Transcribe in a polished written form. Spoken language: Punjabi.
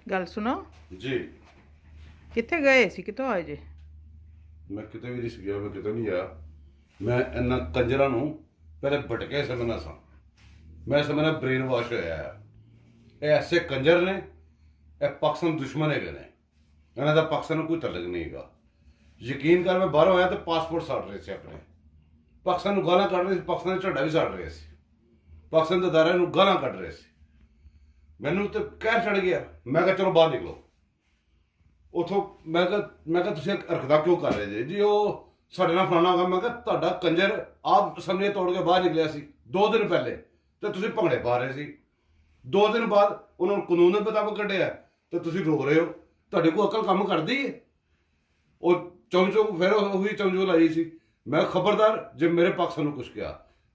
ਗੱਲ ਸੁਣੋ। ਜੀ। ਕਿੱਥੇ ਗਏ ਸੀ, ਕਿੱਥੋਂ ਆਏ ਜੇ? ਮੈਂ ਕਿਤੇ ਵੀ ਨਹੀਂ ਸੀ ਗਿਆ, ਮੈਂ ਕਿਤੇ ਨਹੀਂ ਆਇਆ। ਮੈਂ ਇਹਨਾਂ ਕੰਜਰਾਂ ਨੂੰ ਪਹਿਲੇ ਭਟਕੇ ਸਮਝਣਾ ਸਾਂ। ਮੈਂ ਸਮਝਣਾ ਬ੍ਰੇਨ ਵਾਸ਼ ਹੋਇਆ ਆ। ਇਹ ਐਸੇ ਕੰਜਰ ਨੇ, ਇਹ ਪਾਕਿਸਤਾਨ ਦੁਸ਼ਮਣ ਹੈਗੇ ਨੇ। ਇਹਨਾਂ ਦਾ ਪਾਕਿਸਤਾਨ ਨੂੰ ਕੋਈ ਤਲਕ ਨਹੀਂ ਹੈਗਾ। ਯਕੀਨ ਕਰ, ਮੈਂ ਬਾਹਰੋਂ ਆਇਆ ਤੇ ਪਾਸਪੋਰਟ ਸਾੜ ਰਹੇ ਸੀ ਆਪਣੇ। ਪਾਕਿਸਤਾਨ ਨੂੰ ਗਾਲਾਂ ਕੱਢ ਰਹੇ ਸੀ, ਪਾਕਿਸਤਾਨ ਦਾ ਝੰਡਾ ਵੀ ਸਾੜ ਰਹੇ ਸੀ, ਪਾਕਿਸਤਾਨ ਦੇ ਦਾਇਰਿਆਂ ਨੂੰ ਗਾਲਾਂ ਕੱਢ ਰਹੇ ਸੀ। ਮੈਨੂੰ ਤੇ ਕਹਿਰ ਚੜ ਗਿਆ। ਮੈਂ ਕਿਹਾ ਚਲੋ ਬਾਹਰ ਨਿਕਲੋ ਉਥੋਂ। ਮੈਂ ਕਿਹਾ ਤੁਸੀਂ ਹਰਕਤਾਂ ਕਿਉਂ ਕਰ ਰਹੇ ਜੀ? ਉਹ ਸਾਡੇ ਨਾਲ ਫਲਾਣਾ ਹੋਗਾ। ਮੈਂ ਕਿਹਾ ਤੁਹਾਡਾ ਕੰਜਰ ਆਪ ਸਮਝੇ ਤੋੜ ਕੇ ਬਾਹਰ ਨਿਕਲਿਆ ਸੀ 2 ਦਿਨ ਪਹਿਲੇ, ਤੇ ਤੁਸੀਂ ਭੰਗੜੇ ਪਾ ਰਹੇ ਸੀ। 2 ਦਿਨ ਬਾਅਦ ਉਹਨਾਂ ਨੂੰ ਕਾਨੂੰਨ ਦੇ ਮੁਤਾਬਕ ਕੱਢਿਆ ਤੇ ਤੁਸੀਂ ਰੋ ਰਹੇ ਹੋ। ਤੁਹਾਡੇ ਕੋਲ ਅਕਲ ਕੰਮ ਕਰਦੀ ਹੈ? ਉਹ ਚੌਂਚੋ ਫਿਰ ਉਹੀ ਚੌਂਚੋ ਲਾਈ ਸੀ। ਮੈਂ ਖਬਰਦਾਰ ਜੇ ਮੇਰੇ ਪਾਕਿਸਤਾਨ ਨੂੰ ਕੁਛ ਕਿਹਾ